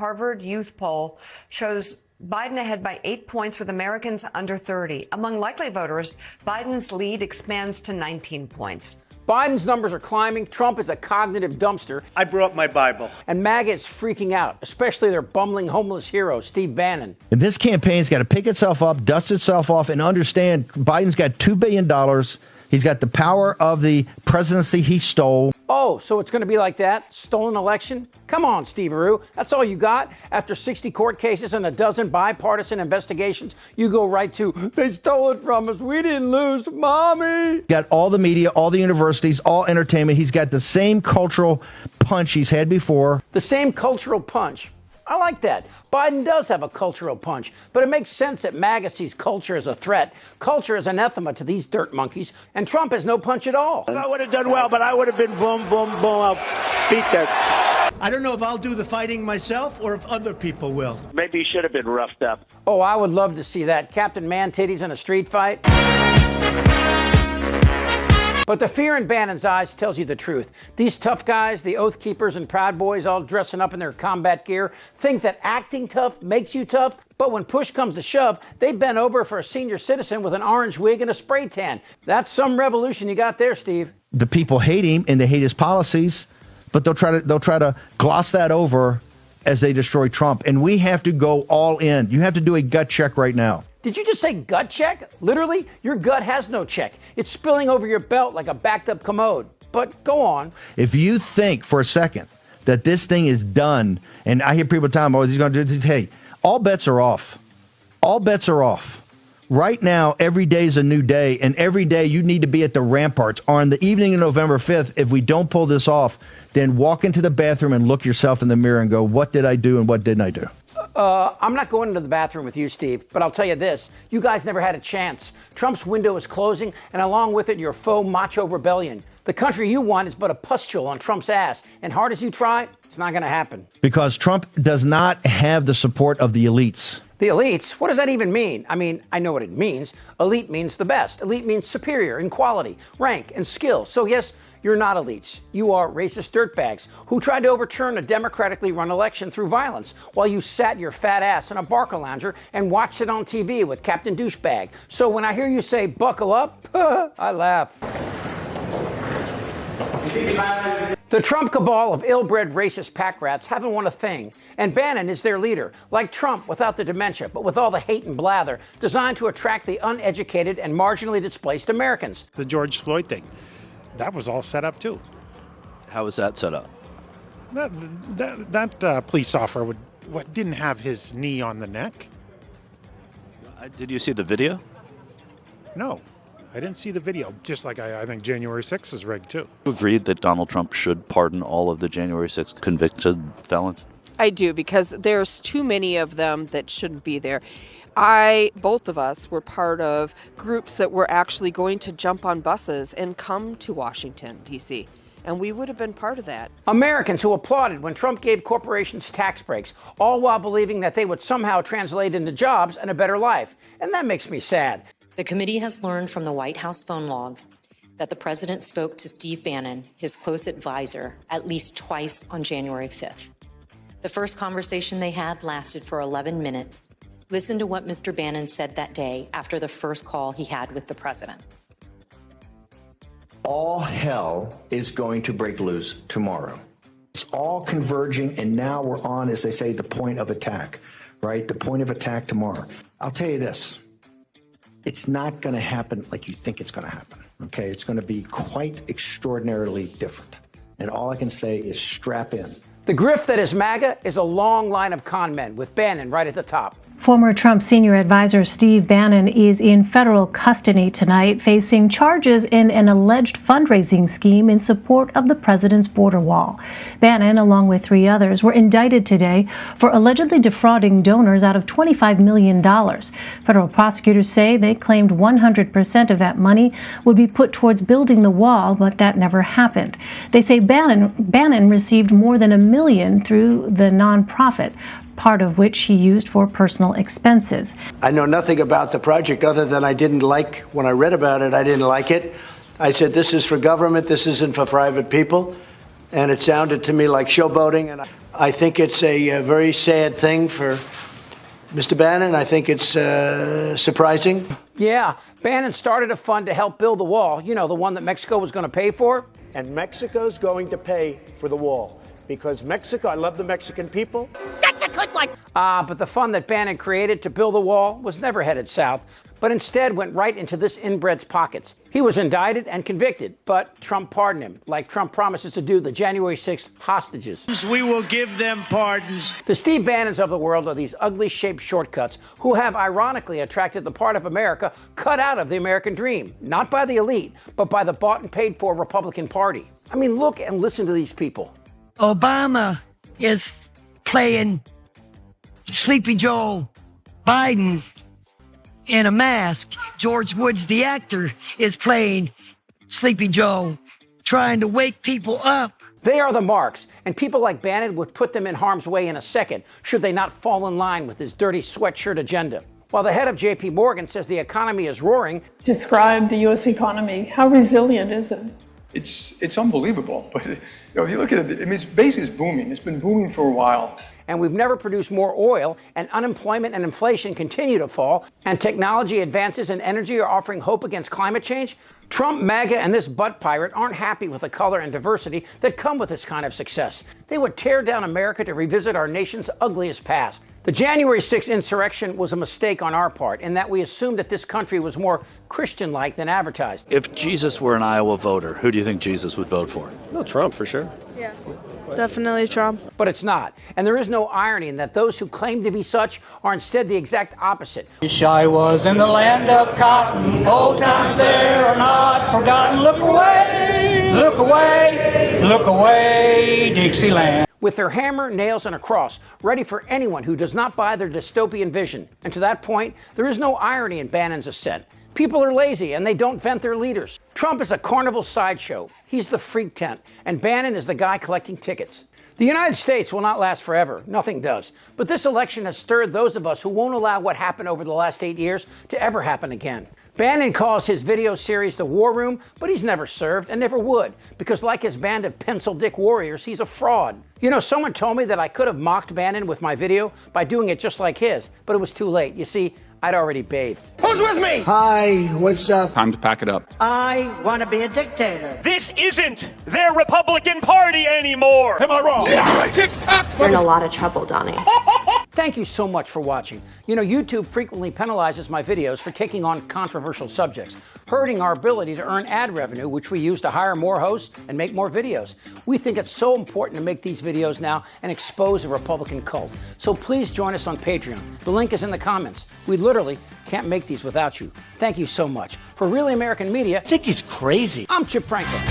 Harvard Youth poll shows Biden ahead by 8 points with Americans under 30. Among likely voters, Biden's lead expands to 19 points. Biden's numbers are climbing. Trump is a cognitive dumpster. I brought my Bible. And MAGA is freaking out, especially their bumbling homeless hero, Steve Bannon. And this campaign's got to pick itself up, dust itself off, and understand Biden's got $2 billion. He's got the power of the presidency he stole. Oh, so it's going to be like that? Stolen election? Come on, Steve-a-roo. That's all you got? After 60 court cases and a dozen bipartisan investigations, you go right to, they stole it from us. We didn't lose, mommy. Got all the media, all the universities, all entertainment. He's got the same cultural punch he's had before. The same cultural punch. I like that. Biden does have a cultural punch, but it makes sense that MAGA sees culture as a threat. Culture is anathema to these dirt monkeys, and Trump has no punch at all. I would have done well, but I would have been boom, boom, boom. I'll beat that. I don't know if I'll do the fighting myself or if other people will. Maybe he should have been roughed up. Oh, I would love to see that. Captain Man-Titties in a street fight. But the fear in Bannon's eyes tells you the truth. These tough guys, the Oath Keepers and Proud Boys, all dressing up in their combat gear, think that acting tough makes you tough. But when push comes to shove, they bend over for a senior citizen with an orange wig and a spray tan. That's some revolution you got there, Steve. The people hate him and they hate his policies, but they'll try to gloss that over as they destroy Trump. And we have to go all in. You have to do a gut check right now. Did you just say gut check? Literally, your gut has no check. It's spilling over your belt like a backed up commode. But go on. If you think for a second that this thing is done, and I hear people telling me, oh, he's going to do this, hey, all bets are off. All bets are off. Right now, every day is a new day, and every day you need to be at the ramparts. On the evening of November 5th, if we don't pull this off, then walk into the bathroom and look yourself in the mirror and go, what did I do and what didn't I do? I'm not going into the bathroom with you, Steve, but I'll tell you this. You guys never had a chance. Trump's window is closing, and along with it, your faux macho rebellion. The country you want is but a pustule on Trump's ass, and hard as you try, it's not going to happen. Because Trump does not have the support of the elites. The elites? What does that even mean? I mean, I know what it means. Elite means the best. Elite means superior in quality, rank, and skill. So yes, you're not elites. You are racist dirtbags who tried to overturn a democratically run election through violence while you sat your fat ass in a Barca lounger and watched it on TV with Captain Douchebag. So when I hear you say buckle up, I laugh. The Trump cabal of ill-bred racist pack rats haven't won a thing, and Bannon is their leader, like Trump without the dementia, but with all the hate and blather, designed to attract the uneducated and marginally displaced Americans. The George Floyd thing, that was all set up too. How was that set up? That police officer didn't have his knee on the neck. Did you see the video? No. I didn't see the video, just like I think January 6th is rigged, too. You agreed that Donald Trump should pardon all of the January 6th convicted felons? I do, because there's too many of them that shouldn't be there. Both of us were part of groups that were actually going to jump on buses and come to Washington, D.C., and we would have been part of that. Americans who applauded when Trump gave corporations tax breaks, all while believing that they would somehow translate into jobs and a better life. And that makes me sad. The committee has learned from the White House phone logs that the president spoke to Steve Bannon, his close advisor, at least twice on January 5th. The first conversation they had lasted for 11 minutes. Listen to what Mr. Bannon said that day after the first call he had with the president. All hell is going to break loose tomorrow. It's all converging, and now we're on, as they say, the point of attack, right? The point of attack tomorrow. I'll tell you this. It's not going to happen like you think it's going to happen, okay? It's going to be quite extraordinarily different. And all I can say is strap in. The grift that is MAGA is a long line of con men, with Bannon right at the top. Former Trump senior advisor Steve Bannon is in federal custody tonight, facing charges in an alleged fundraising scheme in support of the president's border wall. Bannon, along with 3 others, were indicted today for allegedly defrauding donors out of $25 million. Federal prosecutors say they claimed 100% of that money would be put towards building the wall, but that never happened. They say Bannon received more than $1 million through the nonprofit, part of which he used for personal expenses. I know nothing about the project other than I didn't like, when I read about it, I didn't like it. I said, this is for government, this isn't for private people. And it sounded to me like showboating. I think it's a very sad thing for Mr. Bannon. I think it's surprising. Yeah, Bannon started a fund to help build the wall, you know, the one that Mexico was going to pay for. And Mexico's going to pay for the wall because Mexico, I love the Mexican people. That's a good one. But the fund that Bannon created to build the wall was never headed south, but instead went right into this inbred's pockets. He was indicted and convicted, but Trump pardoned him, like Trump promises to do the January 6th hostages. We will give them pardons. The Steve Bannons of the world are these ugly-shaped shortcuts who have ironically attracted the part of America cut out of the American dream, not by the elite, but by the bought and paid for Republican Party. I mean, look and listen to these people. Obama is playing Sleepy Joe Biden in a mask. George Woods, the actor, is playing Sleepy Joe, trying to wake people up. They are the marks, and people like Bannon would put them in harm's way in a second, should they not fall in line with his dirty sweatshirt agenda. While the head of J.P. Morgan says the economy is roaring. Describe the U.S. economy. How resilient is it? It's unbelievable. But if you look at it, I mean, it's basically booming. It's been booming for a while. And we've never produced more oil, and unemployment and inflation continue to fall, and technology advances in energy are offering hope against climate change. Trump, MAGA, and this butt pirate aren't happy with the color and diversity that come with this kind of success. They would tear down America to revisit our nation's ugliest past. The January 6th insurrection was a mistake on our part in that we assumed that this country was more Christian-like than advertised. If Jesus were an Iowa voter, who do you think Jesus would vote for? Well, Trump, for sure. Yeah, definitely Trump. But it's not. And there is no irony in that those who claim to be such are instead the exact opposite. Wish I was in the land of cotton. Old times there are not forgotten. Look away, look away, look away, Dixieland. With their hammer, nails, and a cross, ready for anyone who does not buy their dystopian vision. And to that point, there is no irony in Bannon's ascent. People are lazy and they don't vent their leaders. Trump is a carnival sideshow. He's the freak tent, and Bannon is the guy collecting tickets. The United States will not last forever. Nothing does. But this election has stirred those of us who won't allow what happened over the last 8 years to ever happen again. Bannon calls his video series The War Room, but he's never served and never would, because like his band of pencil-dick warriors, he's a fraud. You know, someone told me that I could have mocked Bannon with my video by doing it just like his, but it was too late. You see, I'd already bathed. Who's with me? Hi, what's up? Time to pack it up. I want to be a dictator. This isn't their Republican Party anymore. Am I wrong? Yeah. TikTok. You're in a lot of trouble, Donnie. Thank you so much for watching. You know, YouTube frequently penalizes my videos for taking on controversial subjects, hurting our ability to earn ad revenue, which we use to hire more hosts and make more videos. We think it's so important to make these videos now and expose the Republican cult. So please join us on Patreon. The link is in the comments. We literally can't make these without you. Thank you so much. For Really American Media, I think he's crazy. I'm Chip Franklin.